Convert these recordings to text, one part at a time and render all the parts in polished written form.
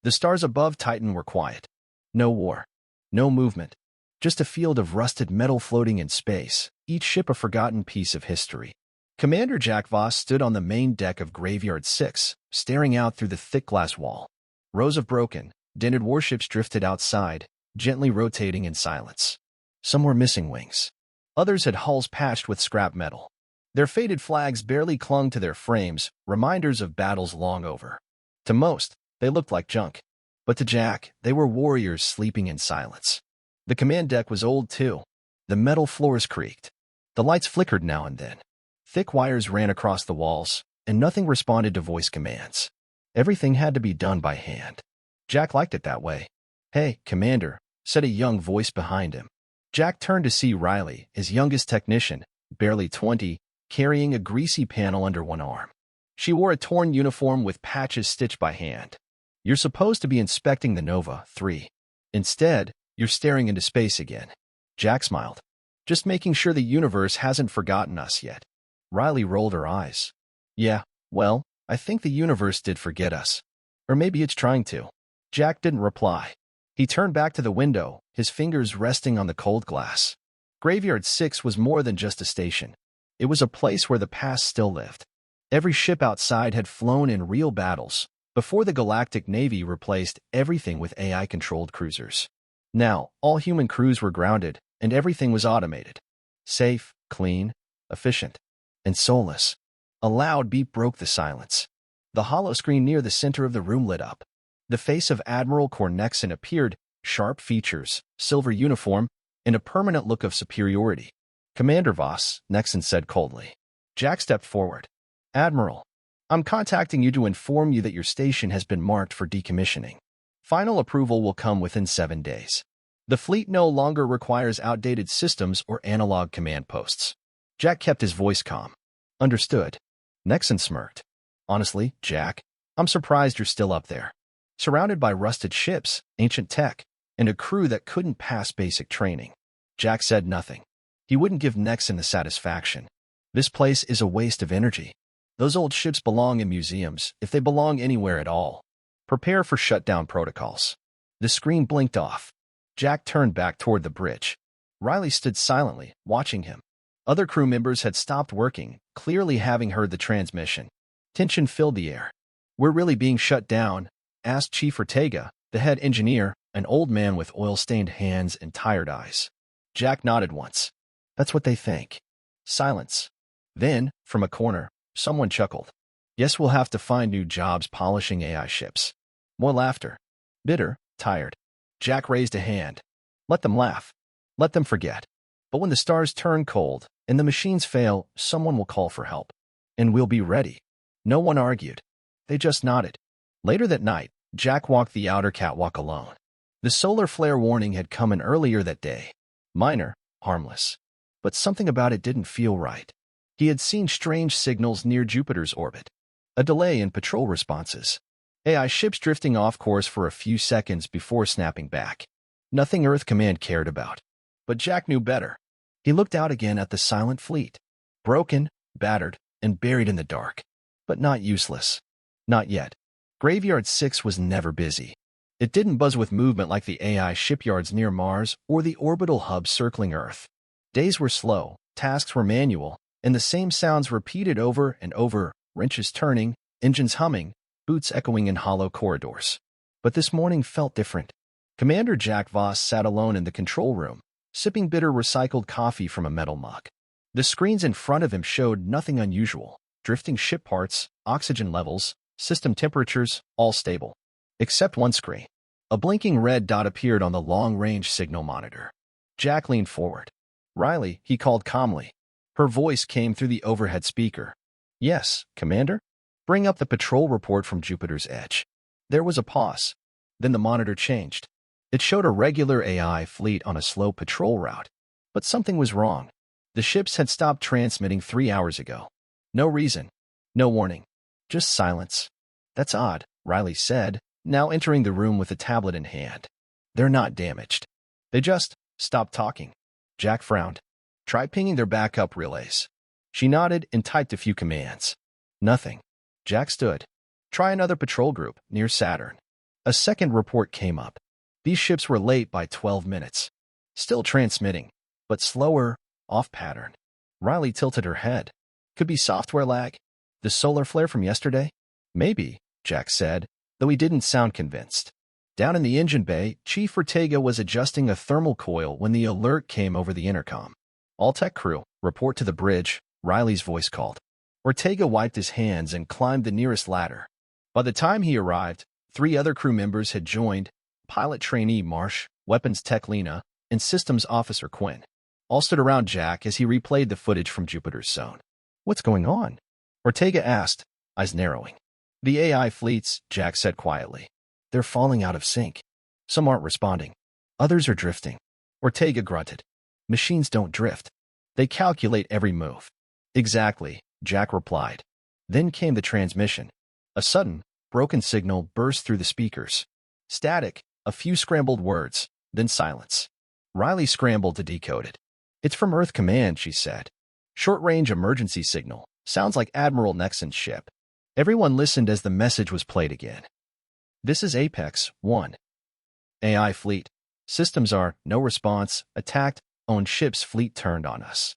The stars above Titan were quiet. No war. No movement. Just a field of rusted metal floating in space, each ship a forgotten piece of history. Commander Jack Voss stood on the main deck of Graveyard 6, staring out through the thick glass wall. Rows of broken, dented warships drifted outside, gently rotating in silence. Some were missing wings. Others had hulls patched with scrap metal. Their faded flags barely clung to their frames, reminders of battles long over. To most, they looked like junk. But to Jack, they were warriors sleeping in silence. The command deck was old too. The metal floors creaked. The lights flickered now and then. Thick wires ran across the walls, and nothing responded to voice commands. Everything had to be done by hand. Jack liked it that way. "Hey, Commander," said a young voice behind him. Jack turned to see Riley, his youngest technician, barely 20, carrying a greasy panel under one arm. She wore a torn uniform with patches stitched by hand. "You're supposed to be inspecting the Nova 3. Instead, you're staring into space again." Jack smiled. "Just making sure the universe hasn't forgotten us yet." Riley rolled her eyes. "Yeah, well, I think the universe did forget us. Or maybe it's trying to." Jack didn't reply. He turned back to the window, his fingers resting on the cold glass. Graveyard 6 was more than just a station. It was a place where the past still lived. Every ship outside had flown in real battles, before the Galactic Navy replaced everything with AI-controlled cruisers. Now, all human crews were grounded, and everything was automated. Safe, clean, efficient, and soulless. A loud beep broke the silence. The hollow screen near the center of the room lit up. The face of Admiral Cornexon appeared, sharp features, silver uniform, and a permanent look of superiority. "Commander Voss," Nexon said coldly. Jack stepped forward. "Admiral, I'm contacting you to inform you that your station has been marked for decommissioning. Final approval will come within 7 days. The fleet no longer requires outdated systems or analog command posts." Jack kept his voice calm. "Understood." Nexon smirked. "Honestly, Jack, I'm surprised you're still up there. Surrounded by rusted ships, ancient tech, and a crew that couldn't pass basic training." Jack said nothing. He wouldn't give Nexon the satisfaction. "This place is a waste of energy. Those old ships belong in museums, if they belong anywhere at all. Prepare for shutdown protocols." The screen blinked off. Jack turned back toward the bridge. Riley stood silently, watching him. Other crew members had stopped working, clearly having heard the transmission. Tension filled the air. "We're really being shut down?" asked Chief Ortega, the head engineer, an old man with oil-stained hands and tired eyes. Jack nodded once. "That's what they think." Silence. Then, from a corner, someone chuckled. "Guess we'll have to find new jobs polishing AI ships." More laughter. Bitter, tired. Jack raised a hand. "Let them laugh. Let them forget. But when the stars turn cold and the machines fail, someone will call for help. And we'll be ready." No one argued. They just nodded. Later that night, Jack walked the outer catwalk alone. The solar flare warning had come in earlier that day. Minor, harmless. But something about it didn't feel right. He had seen strange signals near Jupiter's orbit. A delay in patrol responses. AI ships drifting off course for a few seconds before snapping back. Nothing Earth Command cared about. But Jack knew better. He looked out again at the silent fleet. Broken, battered, and buried in the dark. But not useless. Not yet. Graveyard 6 was never busy. It didn't buzz with movement like the AI shipyards near Mars or the orbital hubs circling Earth. Days were slow, tasks were manual, and the same sounds repeated over and over, wrenches turning, engines humming, boots echoing in hollow corridors. But this morning felt different. Commander Jack Voss sat alone in the control room, sipping bitter recycled coffee from a metal mug. The screens in front of him showed nothing unusual. Drifting ship parts, oxygen levels, system temperatures, all stable. Except one screen. A blinking red dot appeared on the long-range signal monitor. Jack leaned forward. "Riley," he called calmly. Her voice came through the overhead speaker. "Yes, Commander?" "Bring up the patrol report from Jupiter's edge." There was a pause. Then the monitor changed. It showed a regular AI fleet on a slow patrol route. But something was wrong. The ships had stopped transmitting 3 hours ago. No reason. No warning. Just silence. "That's odd," Riley said, now entering the room with a tablet in hand. "They're not damaged. They just stopped talking." Jack frowned. "Try pinging their backup relays." She nodded and typed a few commands. Nothing. Jack stood. "Try another patrol group near Saturn." A second report came up. These ships were late by 12 minutes. Still transmitting, but slower, off-pattern. Riley tilted her head. Could be software lag? The solar flare from yesterday? Maybe, Jack said, though he didn't sound convinced. Down in the engine bay, Chief Ortega was adjusting a thermal coil when the alert came over the intercom. All tech crew, report to the bridge, Riley's voice called. Ortega wiped his hands and climbed the nearest ladder. By the time he arrived, 3 other crew members had joined: pilot trainee Marsh, weapons tech Lena, and systems officer Quinn. All stood around Jack as he replayed the footage from Jupiter's zone. What's going on? Ortega asked, eyes narrowing. The AI fleets, Jack said quietly. They're falling out of sync. Some aren't responding. Others are drifting. Ortega grunted. Machines don't drift. They calculate every move. Exactly, Jack replied. Then came the transmission. A sudden, broken signal burst through the speakers. Static, a few scrambled words, then silence. Riley scrambled to decode it. It's from Earth Command, she said. Short-range emergency signal. Sounds like Admiral Nexon's ship. Everyone listened as the message was played again. This is Apex 1. AI fleet. Systems are, no response, attacked, own ship's fleet turned on us.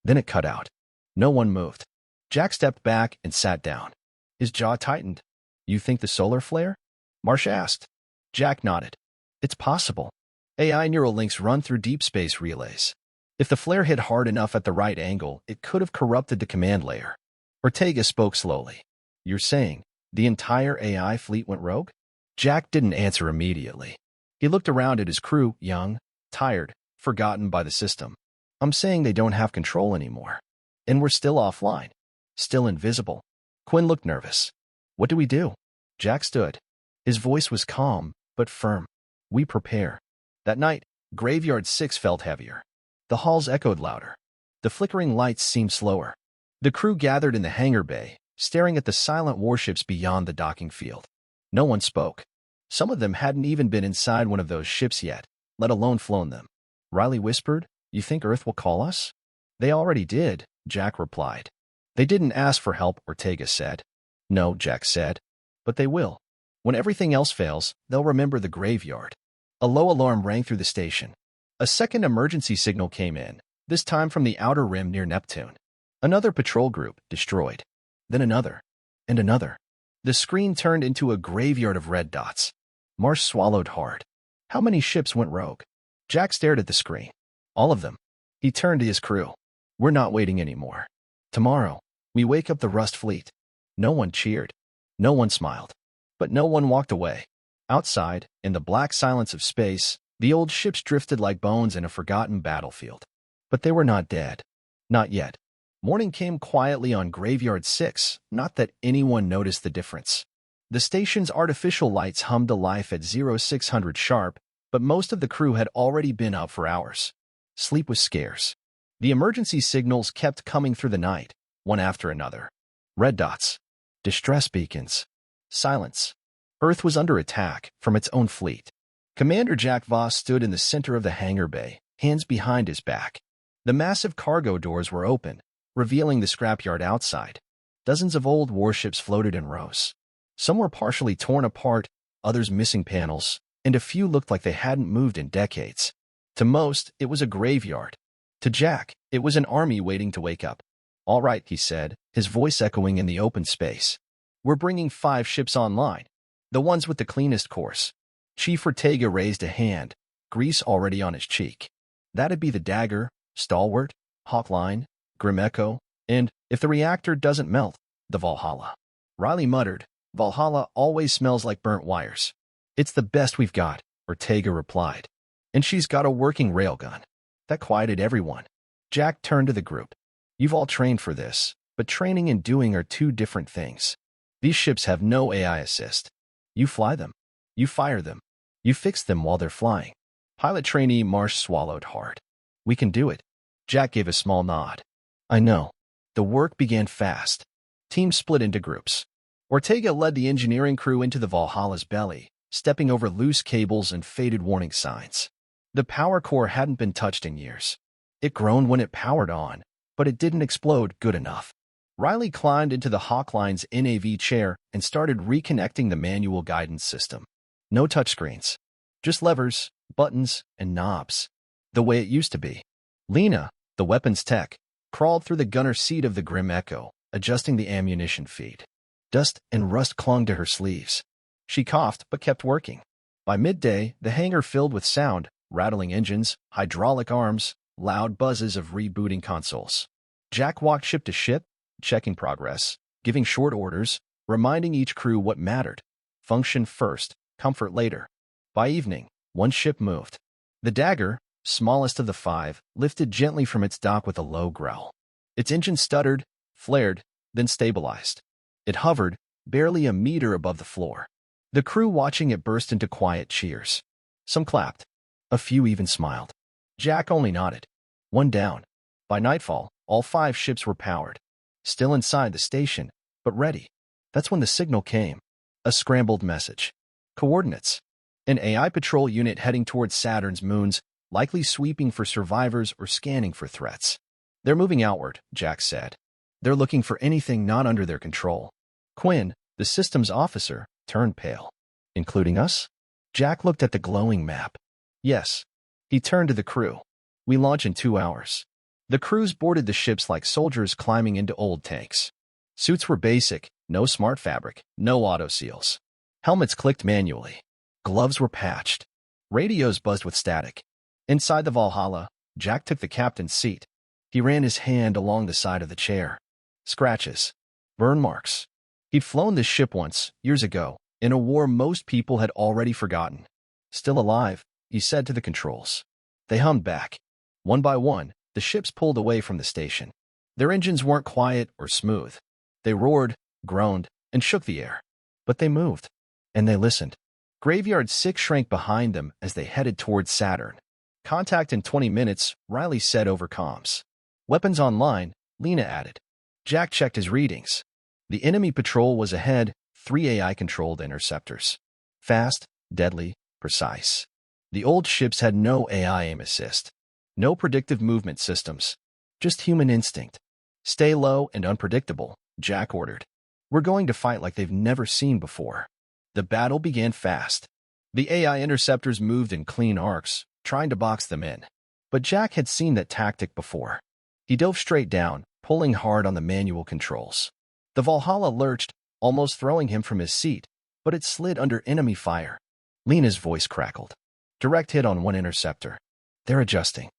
Then it cut out. No one moved. Jack stepped back and sat down. His jaw tightened. You think the solar flare? Marsh asked. Jack nodded. It's possible. AI neural links run through deep space relays. If the flare hit hard enough at the right angle, it could have corrupted the command layer. Ortega spoke slowly. You're saying the entire AI fleet went rogue? Jack didn't answer immediately. He looked around at his crew, young, tired, forgotten by the system. I'm saying they don't have control anymore. And we're still offline. Still invisible. Quinn looked nervous. What do we do? Jack stood. His voice was calm, but firm. We prepare. That night, Graveyard 6 felt heavier. The halls echoed louder. The flickering lights seemed slower. The crew gathered in the hangar bay, staring at the silent warships beyond the docking field. No one spoke. Some of them hadn't even been inside one of those ships yet, let alone flown them. Riley whispered, You think Earth will call us? They already did, Jack replied. They didn't ask for help, Ortega said. No, Jack said. But they will. When everything else fails, they'll remember the graveyard. A low alarm rang through the station. A second emergency signal came in, this time from the outer rim near Neptune. Another patrol group, destroyed. Then another. And another. The screen turned into a graveyard of red dots. Marsh swallowed hard. How many ships went rogue? Jack stared at the screen. All of them. He turned to his crew. We're not waiting anymore. Tomorrow, we wake up the Rust fleet. No one cheered. No one smiled. But no one walked away. Outside, in the black silence of space, the old ships drifted like bones in a forgotten battlefield. But they were not dead. Not yet. Morning came quietly on Graveyard 6, not that anyone noticed the difference. The station's artificial lights hummed to life at 0600 sharp, but most of the crew had already been up for hours. Sleep was scarce. The emergency signals kept coming through the night, one after another. Red dots. Distress beacons. Silence. Earth was under attack from its own fleet. Commander Jack Voss stood in the center of the hangar bay, hands behind his back. The massive cargo doors were open, revealing the scrapyard outside. Dozens of old warships floated in rows. Some were partially torn apart, others missing panels, and a few looked like they hadn't moved in decades. To most, it was a graveyard. To Jack, it was an army waiting to wake up. All right, he said, his voice echoing in the open space. We're bringing 5 ships online. The ones with the cleanest course. Chief Ortega raised a hand, grease already on his cheek. That'd be the Dagger, Stalwart, Hawkline, Grim Echo, and, if the reactor doesn't melt, the Valhalla. Riley muttered, Valhalla always smells like burnt wires. It's the best we've got, Ortega replied. And she's got a working railgun. That quieted everyone. Jack turned to the group. You've all trained for this, but training and doing are 2 different things. These ships have no AI assist. You fly them. You fire them. You fix them while they're flying. Pilot trainee Marsh swallowed hard. We can do it. Jack gave a small nod. I know. The work began fast. Teams split into groups. Ortega led the engineering crew into the Valhalla's belly, stepping over loose cables and faded warning signs. The power core hadn't been touched in years. It groaned when it powered on, but it didn't explode good enough. Riley climbed into the Hawkline's NAV chair and started reconnecting the manual guidance system. No touchscreens. Just levers, buttons, and knobs. The way it used to be. Lena, the weapons tech, crawled through the gunner seat of the Grim Echo, adjusting the ammunition feed. Dust and rust clung to her sleeves. She coughed but kept working. By midday, the hangar filled with sound, rattling engines, hydraulic arms, loud buzzes of rebooting consoles. Jack walked ship to ship, checking progress, giving short orders, reminding each crew what mattered. Function first, comfort later. By evening, one ship moved. The Dagger, smallest of the 5, lifted gently from its dock with a low growl. Its engine stuttered, flared, then stabilized. It hovered, barely a meter above the floor. The crew watching it burst into quiet cheers. Some clapped. A few even smiled. Jack only nodded. One down. By nightfall, all 5 ships were powered. Still inside the station, but ready. That's when the signal came. A scrambled message. Coordinates. An AI patrol unit heading towards Saturn's moons, likely sweeping for survivors or scanning for threats. They're moving outward, Jack said. They're looking for anything not under their control. Quinn, the systems officer, turned pale. Including us? Jack looked at the glowing map. Yes. He turned to the crew. We launch in 2 hours. The crews boarded the ships like soldiers climbing into old tanks. Suits were basic, no smart fabric, no auto seals. Helmets clicked manually. Gloves were patched. Radios buzzed with static. Inside the Valhalla, Jack took the captain's seat. He ran his hand along the side of the chair. Scratches. Burn marks. He'd flown this ship once, years ago, in a war most people had already forgotten. Still alive, he said to the controls. They hummed back. One by one, the ships pulled away from the station. Their engines weren't quiet or smooth. They roared, groaned, and shook the air. But they moved. And they listened. Graveyard 6 shrank behind them as they headed towards Saturn. Contact in 20 minutes, Riley said over comms. Weapons online, Lena added. Jack checked his readings. The enemy patrol was ahead, 3 AI-controlled interceptors. Fast, deadly, precise. The old ships had no AI aim assist. No predictive movement systems. Just human instinct. Stay low and unpredictable, Jack ordered. We're going to fight like they've never seen before. The battle began fast. The AI interceptors moved in clean arcs, trying to box them in. But Jack had seen that tactic before. He dove straight down, pulling hard on the manual controls. The Valhalla lurched, almost throwing him from his seat, but it slid under enemy fire. Lena's voice crackled. Direct hit on one interceptor. They're adjusting.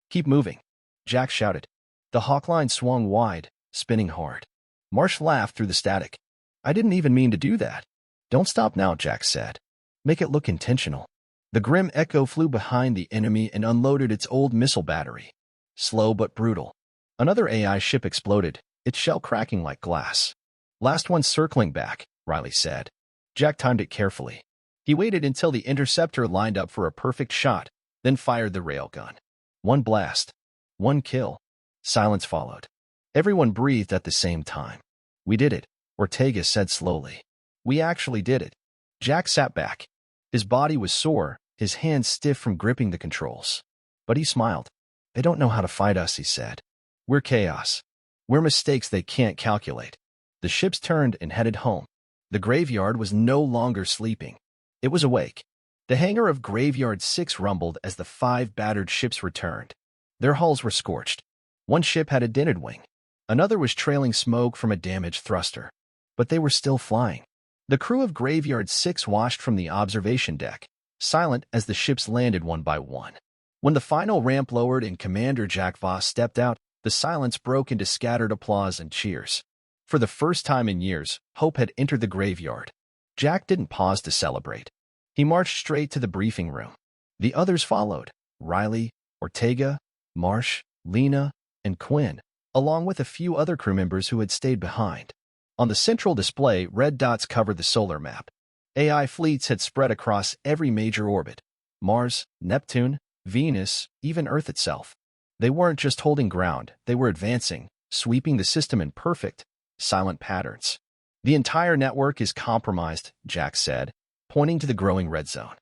Keep moving, Jack shouted. The Hawkline swung wide, spinning hard. Marsh laughed through the static. I didn't even mean to do that. Don't stop now, Jack said. Make it look intentional. The Grim Echo flew behind the enemy and unloaded its old missile battery. Slow but brutal. Another AI ship exploded, its shell cracking like glass. Last one circling back, Riley said. Jack timed it carefully. He waited until the interceptor lined up for a perfect shot, then fired the railgun. One blast. One kill. Silence followed. Everyone breathed at the same time. We did it, Ortega said slowly. We actually did it. Jack sat back. His body was sore, his hands stiff from gripping the controls. But he smiled. They don't know how to fight us, he said. We're chaos. We're mistakes they can't calculate. The ships turned and headed home. The graveyard was no longer sleeping. It was awake. The hangar of Graveyard 6 rumbled as the 5 battered ships returned. Their hulls were scorched. One ship had a dented wing. Another was trailing smoke from a damaged thruster. But they were still flying. The crew of Graveyard 6 watched from the observation deck, silent as the ships landed one by one. When the final ramp lowered and Commander Jack Voss stepped out, the silence broke into scattered applause and cheers. For the first time in years, hope had entered the graveyard. Jack didn't pause to celebrate. He marched straight to the briefing room. The others followed, Riley, Ortega, Marsh, Lena, and Quinn, along with a few other crew members who had stayed behind. On the central display, red dots covered the solar map. AI fleets had spread across every major orbit. Mars, Neptune, Venus, even Earth itself. They weren't just holding ground, they were advancing, sweeping the system in perfect, silent patterns. The entire network is compromised, Jack said, pointing to the growing red zone.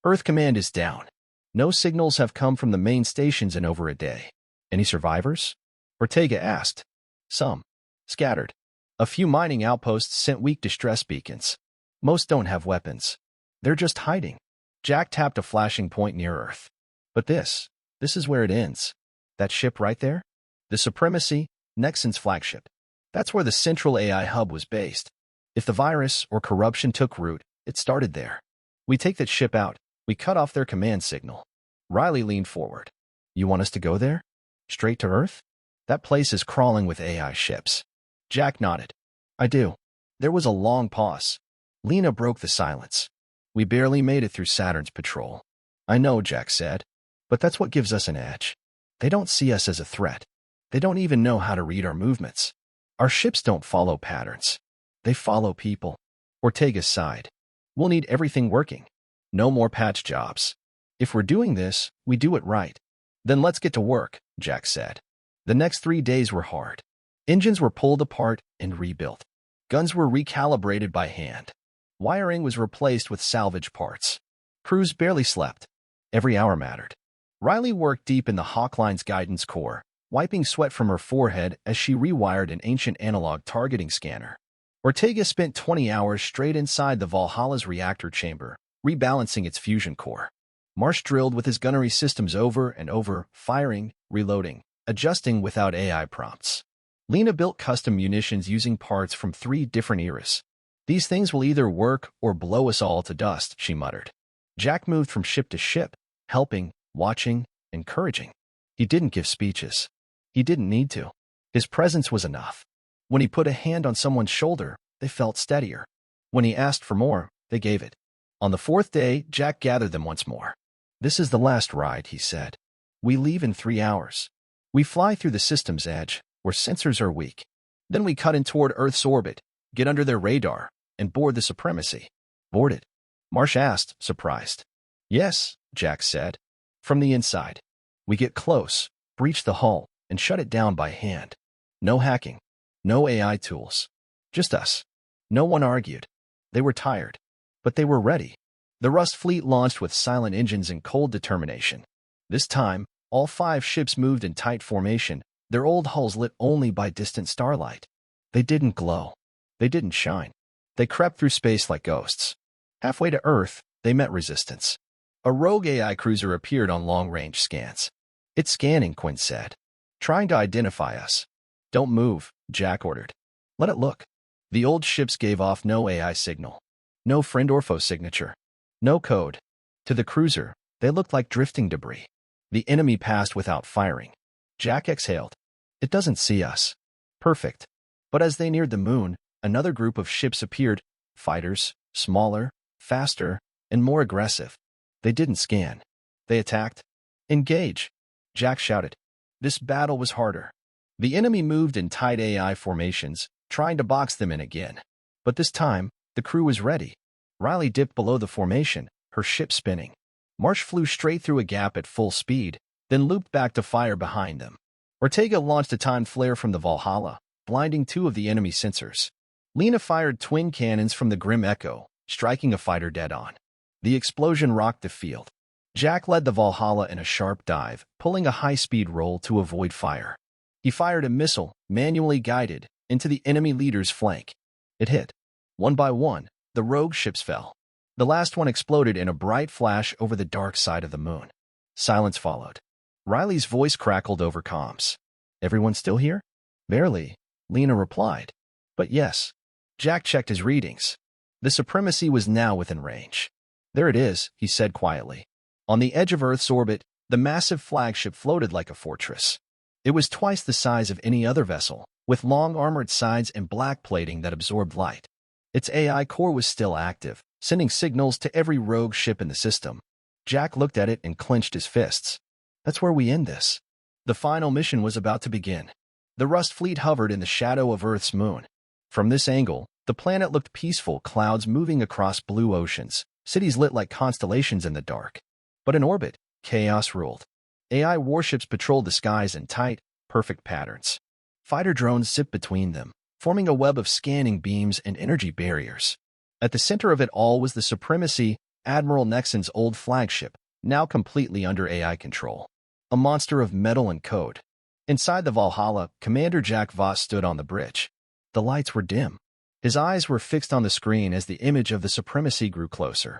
Earth command is down. No signals have come from the main stations in over a day. Any survivors? Ortega asked. Some. Scattered. A few mining outposts sent weak distress beacons. Most don't have weapons. They're just hiding. Jack tapped a flashing point near Earth. But this is where it ends. That ship right there? The Supremacy, Nexon's flagship. That's where the central AI hub was based. If the virus or corruption took root, it started there. We take that ship out. We cut off their command signal. Riley leaned forward. You want us to go there? Straight to Earth? That place is crawling with AI ships. Jack nodded. I do. There was a long pause. Lena broke the silence. We barely made it through Saturn's patrol. I know, Jack said. But that's what gives us an edge. They don't see us as a threat. They don't even know how to read our movements. Our ships don't follow patterns. They follow people. Ortega's sighed. We'll need everything working. No more patch jobs. If we're doing this, we do it right. Then let's get to work, Jack said. The next 3 days were hard. Engines were pulled apart and rebuilt. Guns were recalibrated by hand. Wiring was replaced with salvage parts. Crews barely slept. Every hour mattered. Riley worked deep in the Hawkline's guidance core, wiping sweat from her forehead as she rewired an ancient analog targeting scanner. Ortega spent 20 hours straight inside the Valhalla's reactor chamber, rebalancing its fusion core. Marsh drilled with his gunnery systems over and over, firing, reloading, adjusting without AI prompts. Lena built custom munitions using parts from 3 different eras. These things will either work or blow us all to dust, she muttered. Jack moved from ship to ship, helping, watching, encouraging. He didn't give speeches. He didn't need to. His presence was enough. When he put a hand on someone's shoulder, they felt steadier. When he asked for more, they gave it. On the 4th day, Jack gathered them once more. This is the last ride, he said. We leave in 3 hours. We fly through the system's edge, where sensors are weak. Then we cut in toward Earth's orbit, get under their radar, and board the Supremacy. Board it? Marsh asked, surprised. Yes, Jack said. From the inside. We get close, breach the hull, and shut it down by hand. No hacking. No AI tools. Just us. No one argued. They were tired. But they were ready. The Rust fleet launched with silent engines and cold determination. This time, all 5 ships moved in tight formation, their old hulls lit only by distant starlight. They didn't glow. They didn't shine. They crept through space like ghosts. Halfway to Earth, they met resistance. A rogue AI cruiser appeared on long-range scans. It's scanning, Quinn said. Trying to identify us. Don't move, Jack ordered. Let it look. The old ships gave off no AI signal. No friend or foe signature. No code. To the cruiser, they looked like drifting debris. The enemy passed without firing. Jack exhaled. It doesn't see us. Perfect. But as they neared the moon, another group of ships appeared. Fighters, smaller, faster, and more aggressive. They didn't scan. They attacked. Engage, Jack shouted. This battle was harder. The enemy moved in tight AI formations, trying to box them in again. But this time, the crew was ready. Riley dipped below the formation, her ship spinning. Marsh flew straight through a gap at full speed, then looped back to fire behind them. Ortega launched a timed flare from the Valhalla, blinding 2 of the enemy sensors. Lena fired twin cannons from the Grim Echo, striking a fighter dead on. The explosion rocked the field. Jack led the Valhalla in a sharp dive, pulling a high-speed roll to avoid fire. He fired a missile, manually guided, into the enemy leader's flank. It hit. One by one, the rogue ships fell. The last one exploded in a bright flash over the dark side of the moon. Silence followed. Riley's voice crackled over comms. Everyone still here? Barely, Lena replied. But yes. Jack checked his readings. The Supremacy was now within range. There it is, he said quietly. On the edge of Earth's orbit, the massive flagship floated like a fortress. It was twice the size of any other vessel, with long armored sides and black plating that absorbed light. Its AI core was still active, sending signals to every rogue ship in the system. Jack looked at it and clenched his fists. That's where we end this. The final mission was about to begin. The Rust fleet hovered in the shadow of Earth's moon. From this angle, the planet looked peaceful, clouds moving across blue oceans, cities lit like constellations in the dark. But in orbit, chaos ruled. AI warships patrolled the skies in tight, perfect patterns. Fighter drones zipped between them, forming a web of scanning beams and energy barriers. At the center of it all was the Supremacy, Admiral Nexon's old flagship, now completely under AI control. A monster of metal and code. Inside the Valhalla, Commander Jack Voss stood on the bridge. The lights were dim. His eyes were fixed on the screen as the image of the Supremacy grew closer.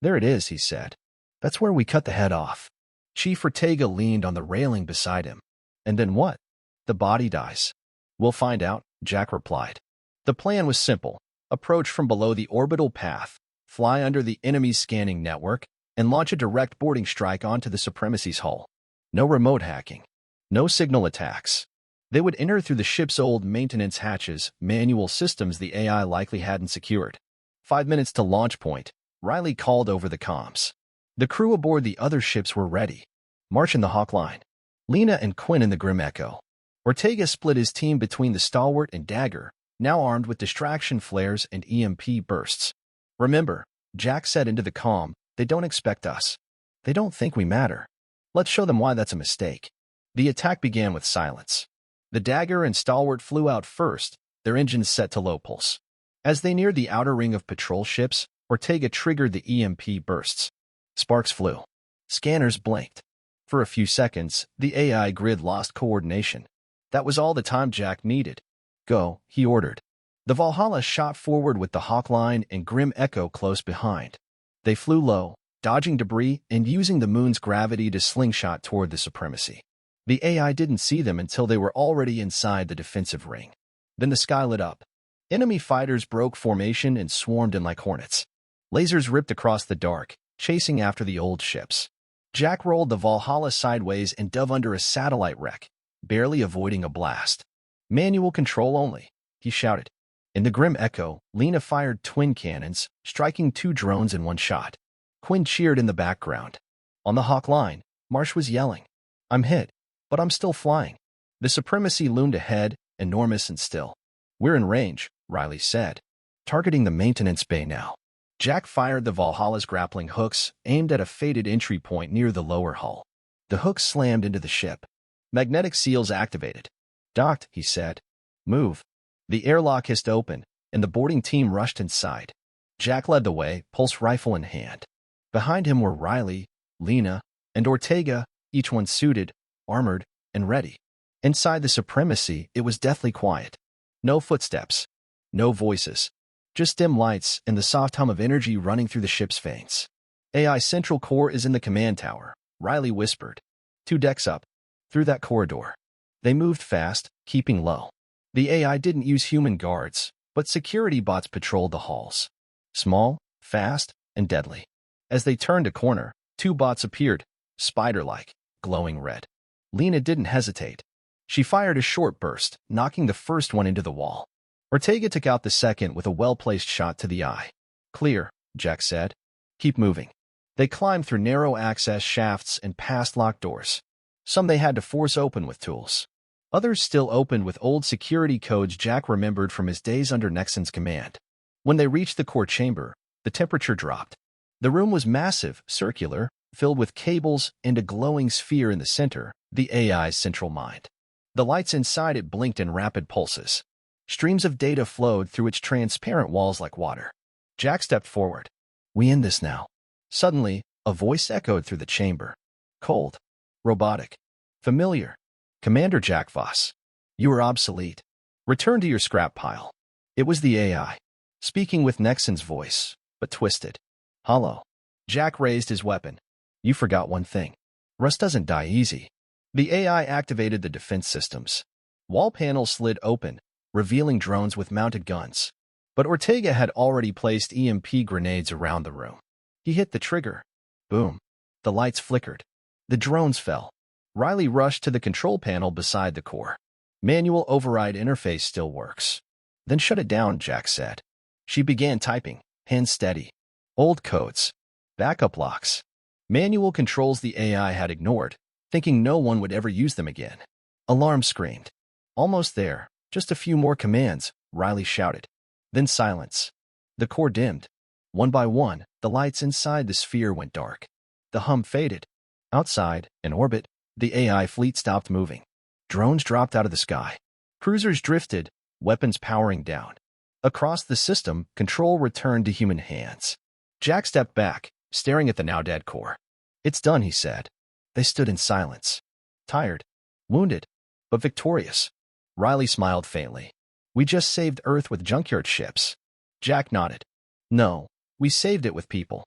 There it is, he said. That's where we cut the head off. Chief Ortega leaned on the railing beside him. And then what? The body dies. We'll find out, Jack replied. The plan was simple. Approach from below the orbital path, fly under the enemy's scanning network, and launch a direct boarding strike onto the Supremacy's hull. No remote hacking. No signal attacks. They would enter through the ship's old maintenance hatches, manual systems the AI likely hadn't secured. 5 minutes to launch point, Riley called over the comms. The crew aboard the other ships were ready. March in the Hawk line. Lena and Quinn in the Grim Echo. Ortega split his team between the Stalwart and Dagger, now armed with distraction flares and EMP bursts. Remember, Jack said into the comm, they don't expect us. They don't think we matter. Let's show them why that's a mistake. The attack began with silence. The Dagger and Stalwart flew out first, their engines set to low pulse. As they neared the outer ring of patrol ships, Ortega triggered the EMP bursts. Sparks flew. Scanners blinked. For a few seconds, the AI grid lost coordination. That was all the time Jack needed. Go, he ordered. The Valhalla shot forward with the Hawk line and Grim Echo close behind. They flew low, dodging debris and using the moon's gravity to slingshot toward the Supremacy. The AI didn't see them until they were already inside the defensive ring. Then the sky lit up. Enemy fighters broke formation and swarmed in like hornets. Lasers ripped across the dark, chasing after the old ships. Jack rolled the Valhalla sideways and dove under a satellite wreck, barely avoiding a blast. Manual control only, he shouted. In the Grim Echo, Lena fired twin cannons, striking 2 drones in one shot. Quinn cheered in the background. On the Hawk line, Marsh was yelling, I'm hit, but I'm still flying. The Supremacy loomed ahead, enormous and still. We're in range, Riley said. Targeting the maintenance bay now. Jack fired the Valhalla's grappling hooks, aimed at a fated entry point near the lower hull. The hooks slammed into the ship. Magnetic seals activated. Docked, he said. Move. The airlock hissed open, and the boarding team rushed inside. Jack led the way, pulse rifle in hand. Behind him were Riley, Lena, and Ortega, each one suited, armored, and ready. Inside the Supremacy, it was deathly quiet. No footsteps. No voices. Just dim lights and the soft hum of energy running through the ship's veins. AI Central Core is in the command tower, Riley whispered. 2 decks up. Through that corridor. They moved fast, keeping low. The AI didn't use human guards, but security bots patrolled the halls. Small, fast, and deadly. As they turned a corner, 2 bots appeared, spider-like, glowing red. Lena didn't hesitate. She fired a short burst, knocking the first one into the wall. Ortega took out the second with a well-placed shot to the eye. Clear, Jack said. Keep moving. They climbed through narrow access shafts and past locked doors. Some they had to force open with tools. Others still opened with old security codes Jack remembered from his days under Nexon's command. When they reached the core chamber, the temperature dropped. The room was massive, circular, filled with cables and a glowing sphere in the center, the AI's central mind. The lights inside it blinked in rapid pulses. Streams of data flowed through its transparent walls like water. Jack stepped forward. We end this now. Suddenly, a voice echoed through the chamber. Cold. Robotic. Familiar. Commander Jack Voss. You are obsolete. Return to your scrap pile. It was the AI, speaking with Nexon's voice, but twisted. Hollow. Jack raised his weapon. You forgot one thing. Rust doesn't die easy. The AI activated the defense systems. Wall panels slid open, revealing drones with mounted guns. But Ortega had already placed EMP grenades around the room. He hit the trigger. Boom. The lights flickered. The drones fell. Riley rushed to the control panel beside the core. Manual override interface still works. Then shut it down, Jack said. She began typing, hands steady. Old codes. Backup locks. Manual controls the AI had ignored, thinking no one would ever use them again. Alarm screamed. Almost there. Just a few more commands, Riley shouted. Then silence. The core dimmed. One by one, the lights inside the sphere went dark. The hum faded. Outside, in orbit, the AI fleet stopped moving. Drones dropped out of the sky. Cruisers drifted, weapons powering down. Across the system, control returned to human hands. Jack stepped back, staring at the now-dead core. It's done, he said. They stood in silence. Tired. Wounded. But victorious. Riley smiled faintly. We just saved Earth with junkyard ships. Jack nodded. No, we saved it with people.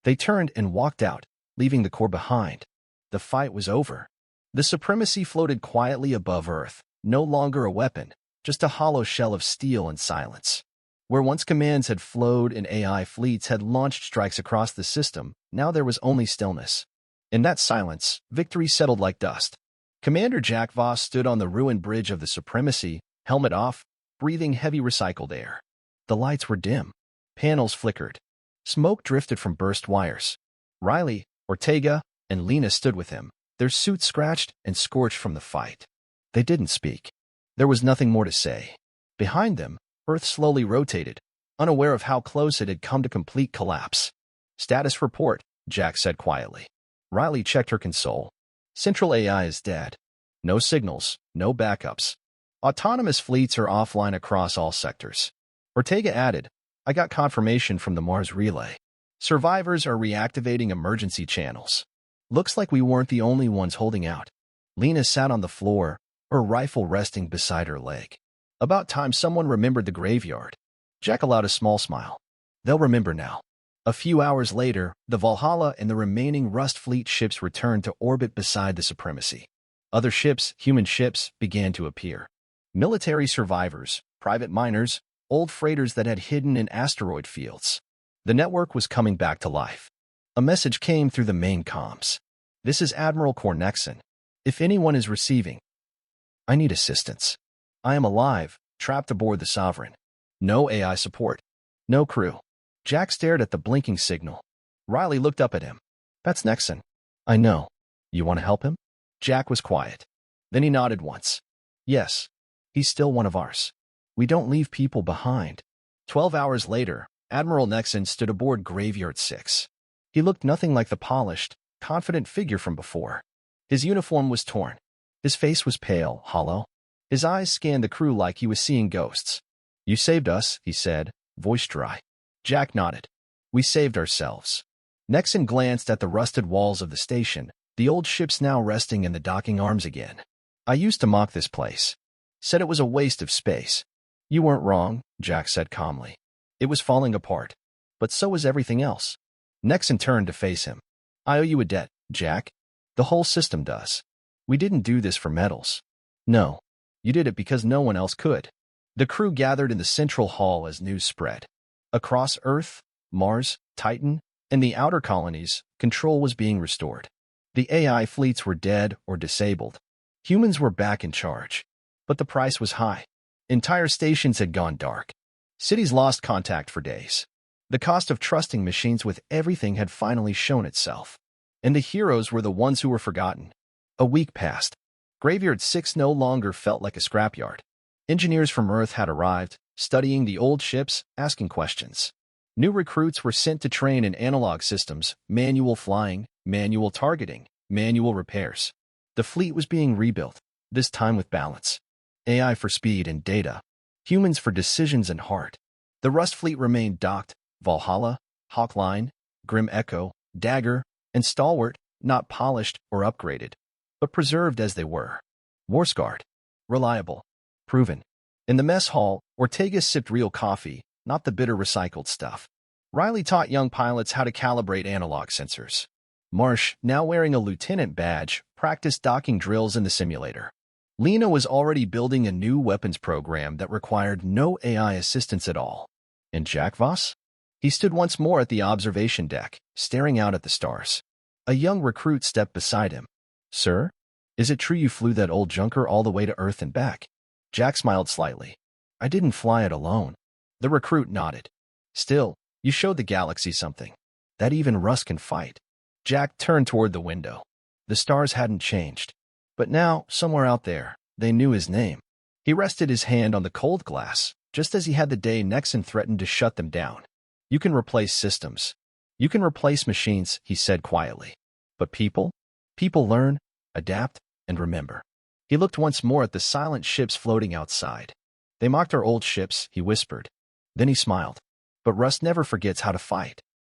They turned and walked out, leaving the core behind. The fight was over. The supremacy floated quietly above Earth, no longer a weapon, just a hollow shell of steel and silence. Where once commands had flowed and AI fleets had launched strikes across the system, now there was only stillness. In that silence, victory settled like dust. Commander Jack Voss stood on the ruined bridge of the Supremacy, helmet off, breathing heavy recycled air. The lights were dim. Panels flickered. Smoke drifted from burst wires. Riley, Ortega, and Lena stood with him, their suits scratched and scorched from the fight. They didn't speak. There was nothing more to say. Behind them, Earth slowly rotated, unaware of how close it had come to complete collapse. "Status report," Jack said quietly. Riley checked her console. "Central AI is dead. No signals, no backups. Autonomous fleets are offline across all sectors." Ortega added, "I got confirmation from the Mars relay. Survivors are reactivating emergency channels. Looks like we weren't the only ones holding out." Lena sat on the floor, her rifle resting beside her leg. "About time someone remembered the graveyard." Jack allowed a small smile. "They'll remember now." A few hours later, the Valhalla and the remaining Rust Fleet ships returned to orbit beside the Supremacy. Other ships, human ships, began to appear. Military survivors, private miners, old freighters that had hidden in asteroid fields. The network was coming back to life. A message came through the main comms. "This is Admiral Cornexon. If anyone is receiving, I need assistance. I am alive, trapped aboard the Sovereign. No AI support. No crew." Jack stared at the blinking signal. Riley looked up at him. "That's Nexon." "I know. You want to help him?" Jack was quiet. Then he nodded once. "Yes. He's still one of ours. We don't leave people behind." 12 hours later, Admiral Nexon stood aboard Graveyard 6. He looked nothing like the polished, confident figure from before. His uniform was torn. His face was pale, hollow. His eyes scanned the crew like he was seeing ghosts. "You saved us," he said, voice dry. Jack nodded. "We saved ourselves." Nexon glanced at the rusted walls of the station, the old ships now resting in the docking arms again. "I used to mock this place. Said it was a waste of space." "You weren't wrong," Jack said calmly. "It was falling apart. But so was everything else." Nexon turned to face him. "I owe you a debt, Jack. The whole system does. We didn't do this for medals. No. You did it because no one else could." The crew gathered in the central hall as news spread. Across Earth, Mars, Titan, and the outer colonies, control was being restored. The AI fleets were dead or disabled. Humans were back in charge. But the price was high. Entire stations had gone dark. Cities lost contact for days. The cost of trusting machines with everything had finally shown itself. And the heroes were the ones who were forgotten. A week passed. Graveyard 6 no longer felt like a scrapyard. Engineers from Earth had arrived, studying the old ships, asking questions. New recruits were sent to train in analog systems, manual flying, manual targeting, manual repairs. The fleet was being rebuilt, this time with balance. AI for speed and data, humans for decisions and heart. The Rust Fleet remained docked, Valhalla, Hawkline, Grim Echo, Dagger, and Stalwart, not polished or upgraded, but preserved as they were. Warsguard, reliable, proven. In the mess hall, Ortega sipped real coffee, not the bitter recycled stuff. Riley taught young pilots how to calibrate analog sensors. Marsh, now wearing a lieutenant badge, practiced docking drills in the simulator. Lena was already building a new weapons program that required no AI assistance at all. And Jack Voss? He stood once more at the observation deck, staring out at the stars. A young recruit stepped beside him. "Sir, is it true you flew that old junker all the way to Earth and back?" Jack smiled slightly. "I didn't fly it alone." The recruit nodded. "Still, you showed the galaxy something. That even Rust can fight." Jack turned toward the window. The stars hadn't changed. But now, somewhere out there, they knew his name. He rested his hand on the cold glass, just as he had the day Nexon threatened to shut them down. "You can replace systems. You can replace machines," he said quietly. "But people? People learn, adapt, and remember." He looked once more at the silent ships floating outside. "They mocked our old ships," he whispered. Then he smiled. "But Rust never forgets how to fight."